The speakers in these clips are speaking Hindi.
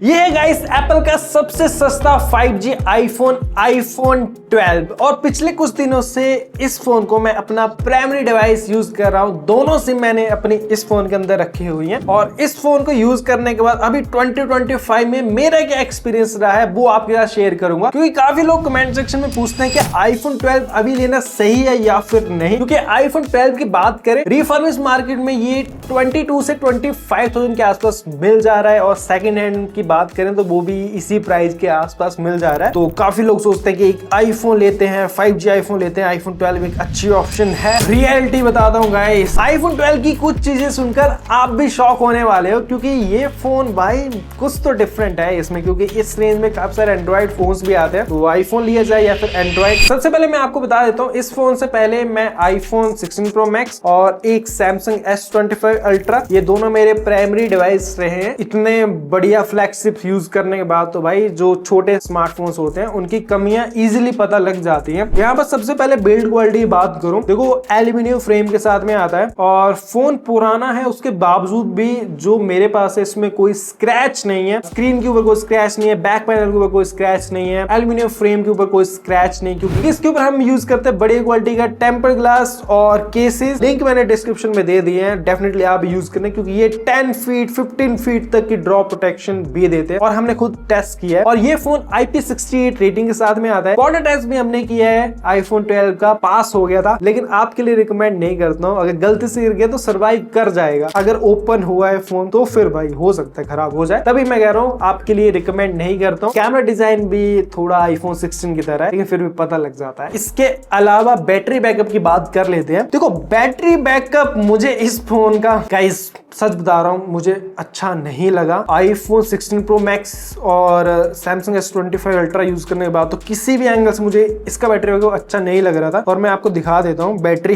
ये है गाइस एप्पल का सबसे सस्ता 5G आईफोन 12 और पिछले कुछ दिनों से इस फोन को मैं अपना प्राइमरी डिवाइस यूज कर रहा हूँ। दोनों सिम मैंने अपनी इस फोन के अंदर रखी हुई हैं और इस फोन को यूज करने के बाद अभी 2025 में मेरा क्या एक्सपीरियंस रहा है वो आपके साथ शेयर करूंगा, क्योंकि काफी लोग कमेंट सेक्शन में पूछते हैं कि आईफोन 12 अभी लेना सही है या फिर नहीं। क्योंकि आईफोन 12 की बात करें रिफर्बिश्ड मार्केट में ये 22 से 25,000 के आसपास मिल जा रहा है और सेकंड हैंड की बात करें तो वो भी इसी प्राइस के आसपास मिल जा रहा है। तो काफी लोग सोचते हैं कि एक आईफोन लेते हैं, 5G आईफोन लेते हैं, आईफोन 12 एक अच्छी ऑप्शन है। रियलिटी बताता हूँ गाइस, आईफोन 12 की कुछ चीजें सुनकर आप भी शॉक होने वाले हो, क्योंकि ये फोन भाई कुछ तो डिफरेंट है इसमें। क्योंकि इस रेंज में काफी सारे एंड्रॉइड फोन्स भी आते हैं, तो आईफोन लिया जाए या फिर एंड्रॉइड। सबसे पहले मैं आपको बता देता हूँ, इस फोन से पहले मैं आईफोन 16 प्रो मैक्स और एक सैमसंग S25 अल्ट्रा, ये दोनों मेरे प्राइमरी डिवाइस रहे हैं। इतने बढ़िया फ्लैगशिप यूज करने के बाद तो भाई जो छोटे स्मार्टफोन्स होते हैं उनकी कमियां इजीली पता लग जाती हैं। यहाँ पर सबसे पहले बिल्ड क्वालिटी की बात करूं, देखो एल्यूमिनियम फ्रेम के साथ में आता है और फोन पुराना है उसके बावजूद भी जो मेरे पास है इसमें कोई स्क्रैच नहीं है। स्क्रीन के ऊपर कोई स्क्रैच नहीं है, बैक पैनल के ऊपर कोई स्क्रैच नहीं है, एल्यूमिनियम फ्रेम के ऊपर कोई स्क्रैच नहीं, क्योंकि इसके ऊपर हम यूज करते हैं बड़ी क्वालिटी का टेम्पर्ड ग्लास और केसेस। लिंक मैंने डिस्क्रिप्शन में दे दिए हैं, डेफिनेटली आप यूज करें, क्योंकि ये 10 फीट 15 फीट तक की ड्रॉप प्रोटेक्शन भी देते हैं और हमने खुद टेस्ट किया है। और ये फोन IP68 रेटिंग के साथ में आता है। वाटर टेस्ट भी हमने किया है, आईफोन 12 का पास हो गया था, लेकिन आपके लिए रिकमेंड नहीं करता हूँ। अगर गलती से गिर गया तो सर्वाइव कर जाएगा, अगर ओपन हुआ है फोन तो फिर भाई हो सकता है खराब हो जाए, तभी मैं कह रहा हूँ आपके लिए रिकमेंड नहीं करता हूँ। कैमरा डिजाइन भी थोड़ा आईफोन 16 की तरह है, लेकिन फिर भी पता लग जाता है। इसके अलावा बैटरी बैकअप की बात कर लेते हैं। देखो बैटरी बैकअप मुझे इस फोन का गाइस सच बता रहा हूँ मुझे अच्छा नहीं लगा। आईफोन 16 प्रो मैक्स और सैमसंग S25 अल्ट्रा यूज करने के बाद तो किसी भी एंगल से मुझे इसका बैटरी बैकअप अच्छा नहीं लग रहा था। और मैं आपको दिखा देता हूँ बैटरी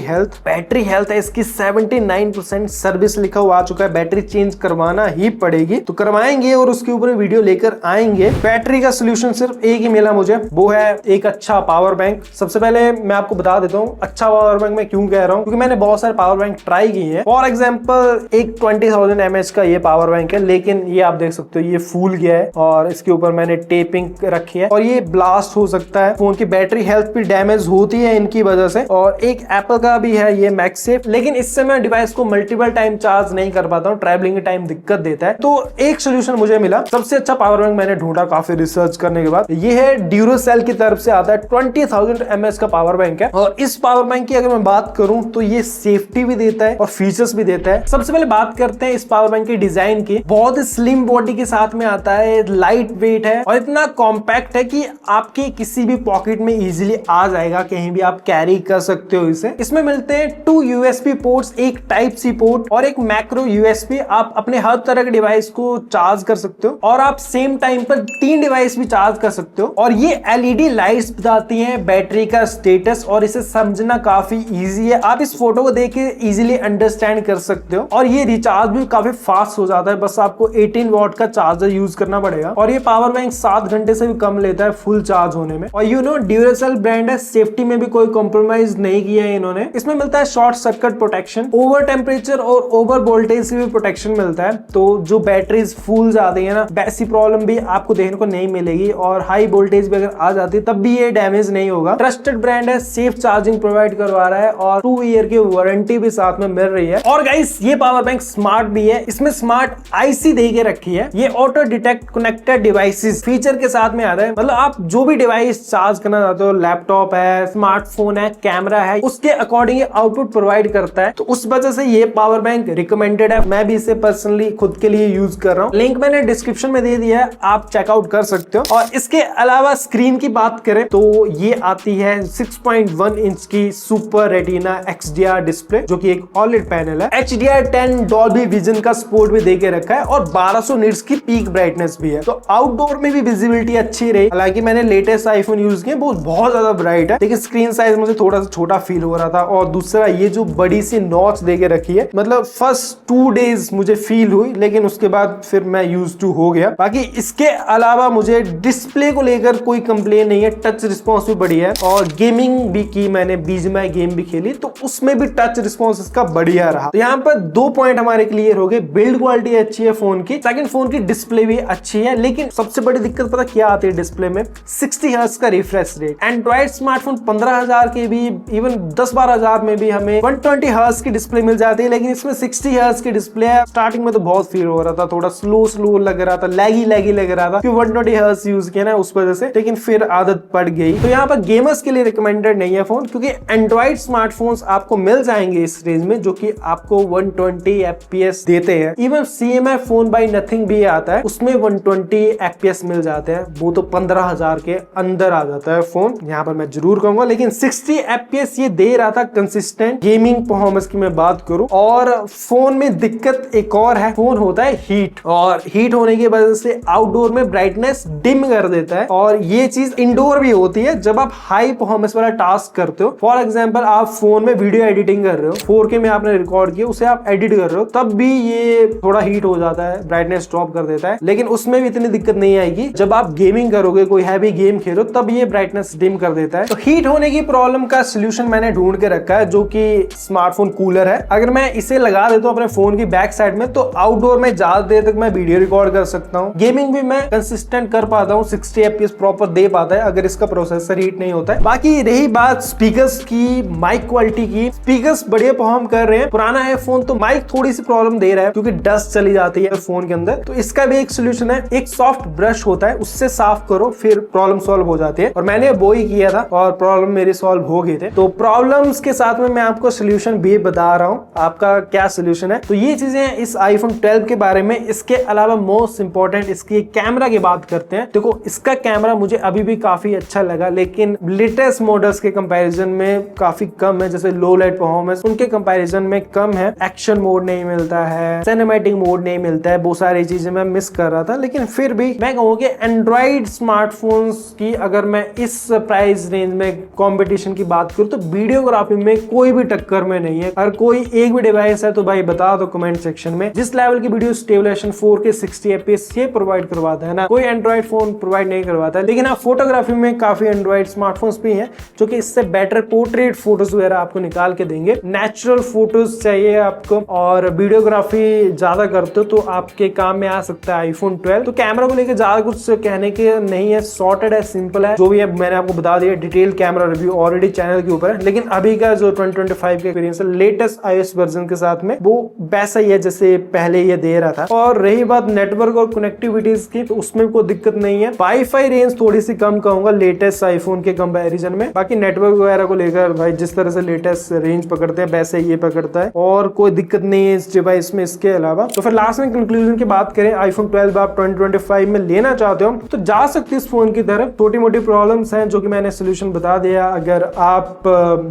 हेल्थ है इसकी 79%, सर्विस लिखा हुआ आ चुका है। बैटरी चेंज करवाना ही पड़ेगी तो करवाएंगे और उसके ऊपर वीडियो लेकर आएंगे। बैटरी का सोल्यूशन सिर्फ एक ही मिला मुझे, वो है एक अच्छा पावर बैंक। सबसे पहले मैं आपको बता देता हूँ अच्छा पावर बैंक मैं क्यों कह रहा हूँ, क्योंकि मैंने बहुत सारे पावर बैंक ट्राई किए हैं। फॉर एग्जाम्पल एक 20,000 mAh का ये पावर बैंक है, लेकिन ये आप देख सकते हो ये फूल गया है और इसके ऊपर मैंने टेपिंग रखी है और ये ब्लास्ट हो सकता है। फोन की बैटरी हेल्थ भी डैमेज होती है इनकी वजह से। और एक एप्पल का भी है ये मैक्सेफ, लेकिन इससे मैं डिवाइस को मल्टीपल टाइम चार्ज नहीं कर पाता हूँ, ट्रैवलिंग के टाइम दिक्कत देता है। तो एक सोल्यूशन मुझे मिला, सबसे अच्छा पावर बैंक मैंने ढूंढा काफी रिसर्च करने के बाद, ये है ड्यूरासेल की तरफ से आता है। 20,000 mAh का पावर बैंक है और इस पावर बैंक की अगर मैं बात करूं तो ये सेफ्टी भी देता है और फीचर्स भी देता है। सबसे पहले बात करते हैं इस पावर बैंक की डिजाइन की। बहुत स्लिम बॉडी के साथ में आता है, लाइट वेट है और इतना कॉम्पैक्ट है कि आपके किसी भी पॉकेट में इजीली आ जाएगा, कहीं भी आप कैरी कर सकते हो इसे। इसमें मिलते हैं 2 USB पोर्ट्स, एक टाइप सी पोर्ट और एक मैक्रो USB। आप अपने हर तरह के डिवाइस को चार्ज कर सकते हो और आप सेम टाइम पर 3 डिवाइस भी चार्ज कर सकते हो। और ये LED लाइट्स बताती हैं बैटरी का स्टेटस और इसे समझना काफी इजी है। आप इस फोटो को देख के इजीली अंडरस्टैंड कर सकते हो और ये रिचार्ज भी काफी फास्ट हो जाता है, बस आपको 18 वॉट का चार्जर यूज करना पड़ेगा और ये पावर बैंक 7 घंटे से भी कम लेता है फुल चार्ज होने में। और ड्यूरासेल ब्रांड है, सेफ्टी में भी कोई कॉम्प्रोमाइज नहीं किया है इन्होंने। इसमें मिलता है short circuit protection, over temperature और ओवर वोल्टेज से भी प्रोटेक्शन मिलता है। तो जो बैटरीज फूल जाती है ना, ऐसी प्रॉब्लम भी आपको देखने को नहीं मिलेगी और हाई वोल्टेज भी अगर आ जाती है तब भी ये डैमेज नहीं होगा। ट्रस्टेड ब्रांड है, सेफ चार्जिंग प्रोवाइड करवा रहा है और 2 ईयर की वारंटी भी साथ में मिल रही है। और गाइस ये पावर बैंक स्मार्ट भी है, इसमें स्मार्ट IC दे के रखी है। ये auto detect connected devices feature के साथ में आता है, मतलब आप जो भी डिवाइस चार्ज करना चाहते हो, लैपटॉप है, स्मार्टफोन है, कैमरा है, उसके अकॉर्डिंग आउटपुट प्रोवाइड करता है। तो उस वजह से ये पावर बैंक रिकमेंडेड है। मैं भी इसे पर्सनली खुद के लिए यूज कर रहा हूँ, लिंक मैंने डिस्क्रिप्शन में दे दिया है, आप चेकआउट कर सकते हो। और इसके अलावा स्क्रीन की बात करें तो ये आती है 6.1 इंच की सुपर रेटिना XDR डिस्प्ले, जो कि एक OLED पैनल है। HDR10 डॉल्बी विजन का सपोर्ट भी देके रखा है और 1200 निट्स की पीक ब्राइटनेस भी है, तो आउटडोर में भी विजिबिलिटी अच्छी रही। हालांकि मैंने लेटेस्ट आईफोन यूज किए, बहुत ज्यादा ब्राइट है, लेकिन स्क्रीन साइज मुझे थोड़ा सा छोटा फील हो रहा था। और दूसरा ये जो बड़ी सी नॉच देके रखी है, मतलब फर्स्ट 2 डेज मुझे फील हुई, लेकिन उसके बाद फिर मैं यूज टू हो गया। बाकी इसके अलावा मुझे डिस्प्ले को लेकर कोई कंप्लेन नहीं है, टच रिस्पॉन्स भी बढ़िया है और गेमिंग भी की मैंने, बीजीएमआई गेम भी खेली तो उसमें भी टच रिस्पॉन्स इसका बढ़िया रहा। तो यहाँ पर 2 पॉइंट हमारे क्लियर हो गए, बिल्ड क्वालिटी अच्छी है फोन की, सेकंड फोन की डिस्प्ले डिस्प्ले भी अच्छी है, लेकिन सबसे बड़ी दिक्कत पता क्या आती है डिस्प्ले में, 60 हर्ट्ज का रिफ्रेश रेट। एंड्रॉइड स्मार्टफोन 15,000 के भी, इवन 10-12,000 में भी हमें 120 हर्ट्ज की डिस्प्ले मिल जाती है, लेकिन इसमें 60 हर्ट्ज की डिस्प्ले है। स्टार्टिंग में तो बहुत फील हो रहा था, थोड़ा स्लो लग रहा था, लैगी लग रहा था, क्योंकि 120 हर्ट्ज यूज किया ना उस वजह से, लेकिन फिर आदत पड़ गई। तो यहाँ पर गेमर्स के लिए रिकमेंडेड नहीं है फोन, क्योंकि एंड्रॉइड स्मार्टफोन्स आपको मिल जाएंगे इस रेंज में जो कि आपको 120 FPS देते हैं। Even CMI phone by Nothing भी आता है, उसमें 120 FPS मिल जाते हैं, वो तो 15,000 के अंदर आ जाता है फोन, यहाँ पर मैं जरूर कहूंगा। लेकिन 60 FPS ये दे रहा था कंसिस्टेंट गेमिंग परफॉर्मेंस की मैं बात करूं। और फोन में दिक्कत एक और है, फोन होता है हीट, और हीट होने की वजह से आउटडोर में ब्राइटनेस डिम कर देता है, और ये चीज इंडोर भी होती है जब आप हाई परफॉर्मेंस वाला टास्क करते हो। फॉर एग्जांपल आप फोन में वीडियो एडिटिंग कर रहे हो, 4K में आपने रिकॉर्ड किया, उसे आप एडिट कर रहे हो, तब भी ये थोड़ा हीट हो जाता है, ब्राइटनेस ड्रॉप कर देता है। लेकिन उसमें भी इतनी दिक्कत नहीं आएगी जब आप गेमिंग करोगे, कोई हैवी गेम खेलो, तब ये ब्राइटनेस डिम कर देता है। तो हीट होने की प्रॉब्लम का सोल्यूशन मैंने ढूंढ के रखा है, जो कि स्मार्टफोन कूलर है। अगर मैं इसे लगा देता हूं अपने फोन की बैक साइड में, तो आउटडोर में ज्यादा देर तक मैं वीडियो रिकॉर्ड कर सकता हूं, गेमिंग भी मैं कंसिस्टेंट कर पाता हूं, 60 FPS प्रॉपर दे पाता है अगर इसका प्रोसेसर हीट नहीं होता है। बाकी रही बात स्पीकर्स की, माइक क्वालिटी की, स्पीकर्स बढ़िया परफॉर्म कर रहे हैं। पुराना है फोन तो माइक थोड़ी सी प्रॉब्लम दे रहा है, क्योंकि डस्ट चली जाती है फोन के अंदर। तो इसका भी एक सोल्यूशन है, एक सॉफ्ट ब्रश होता है, उससे साफ करो, फिर प्रॉब्लम सॉल्व हो जाती है। और मैंने वो ही किया था और प्रॉब्लम मेरी सॉल्व हो गए थे। तो प्रॉब्लम्स के साथ में मैं आपको सोल्यूशन भी बता रहा हूँ, आपका क्या सोल्यूशन है। तो ये चीजें हैं इस iPhone 12 के बारे में। इसके अलावा मोस्ट इंपॉर्टेंट इसकी कैमरा की बात करते हैं। देखो इसका कैमरा मुझे अभी भी काफी अच्छा लगा, लेकिन लेटेस्ट मॉडल्स के कंपैरिजन में काफी कम है। जैसे लो लाइट परफॉर्मेंस उनके कंपैरिजन में कम है, एक्शन मोड नहीं मिलता है, सिनेमैटिक मोड नहीं मिलता है, बहुत सारी चीजें मैं मिस कर रहा था। लेकिन फिर भी मैं कहूँ कि एंड्रॉइड स्मार्टफोन्स की अगर मैं इस प्राइस रेंज में कंपटीशन की बात करूँ तो वीडियोग्राफी में कोई भी टक्कर में नहीं है। अगर कोई एक भी डिवाइस है तो भाई बता दो कमेंट सेक्शन में। जिस लेवल की वीडियो स्टेबलाइजेशन 4K 60 FPS ये प्रोवाइड करवाता है ना, कोई एंड्रॉइड फोन प्रोवाइड नहीं करवाता है। लेकिन आप फोटोग्राफी में काफी एंड्रॉइड स्मार्टफोन्स भी हैं जो कि इससे बेटर पोर्ट्रेट फोटोज वगैरह आपको निकाल के देंगे। नेचुरल फोटोज चाहिए आपको और वीडियोग्राफी ज्यादा करते हो तो आपके काम में आ सकता है iPhone 12। तो कैमरा को लेकर ज्यादा कुछ कहने के नहीं है, सॉर्टेड है, सिंपल है। जो भी है मैंने आपको बता दिया, detail camera review already channel के ऊपर है। लेकिन अभी का जो 2025 का एक्सपीरियंस है लेटेस्ट iOS वर्जन के साथ में, वो वैसा ही है जैसे पहले ये दे रहा था। और रही बात नेटवर्क और कनेक्टिविटीज की, तो उसमें कोई दिक्कत नहीं है। वाईफाई रेंज थोड़ी सी कम कहूंगा लेटेस्ट iPhone के कंपैरिजन में। बाकी नेटवर्क वगैरह को लेकर भाई जिस तरह से लेटेस्ट रेंज पकड़ते हैं वैसे ये पकड़ता है, और कोई दिक्कत नहीं है इस डिवाइस में इसके अलावा। तो फिर लास्ट में कंक्लूजन की बात करें, iPhone 12 आप 2025 में लेना चाहते हो तो जा सकते इस फोन की तरफ। छोटी मोटी प्रॉब्लम्स हैं जो कि मैंने सोल्यूशन बता दिया। अगर आप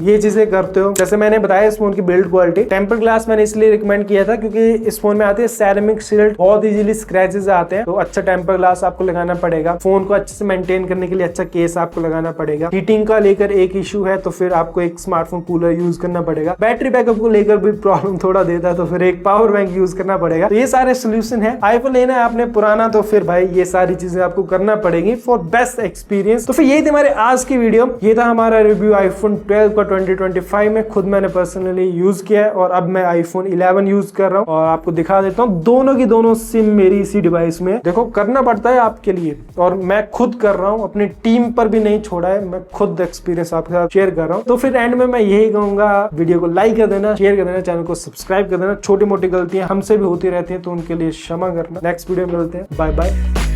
ये चीजें करते हो, जैसे मैंने बताया इस फोन की बिल्ड क्वालिटी, टेम्पर ग्लास मैंने इसलिए रिकमेंड किया था क्योंकि इस फोन में आती है सेरेमिक शील्ड, बहुत इजीली स्क्रैचेस आते हैं, तो अच्छा टेम्पर ग्लास आपको लगाना पड़ेगा। फोन को अच्छे से मेंटेन करने के लिए अच्छा केस आपको लगाना पड़ेगा। हीटिंग का लेकर एक इशू है तो फिर आपको एक स्मार्टफोन कूलर यूज करना पड़ेगा। बैटरी बैकअप को लेकर भी प्रॉब्लम थोड़ा देता है तो फिर एक पावर बैंक यूज करना पड़ेगा। तो ये सारे सोल्यूशन है। iPhone लेना है आपने पुराना तो फिर भाई ये सारी चीजें आपको करना पड़ेगी फॉर बेस्ट एक्सपीरियंस। तो फिर यही थी हमारे आज की वीडियो, ये था हमारा रिव्यू iPhone 12 का 2025 में। खुद मैंने पर्सनली यूज किया है और अब मैं iPhone 11 यूज कर रहा हूँ और आपको दिखा देता हूँ। दोनों की दोनों सिम मेरी इसी डिवाइस में। देखो करना पड़ता है आपके लिए और मैं खुद कर रहा हूँ, अपनी टीम पर भी नहीं छोड़ा है, मैं खुद एक्सपीरियंस आपके साथ शेयर कर रहा हूँ। तो फिर एंड में मैं यही कहूंगा, वीडियो को लाइक कर देना, शेयर कर देना, चैनल को सब्सक्राइब कर देना। छोटी मोटी गलतियां हमसे भी होती रहती हैं तो उनके लिए क्षमा करना। नेक्स्ट वीडियो में मिलते हैं, बाय बाय।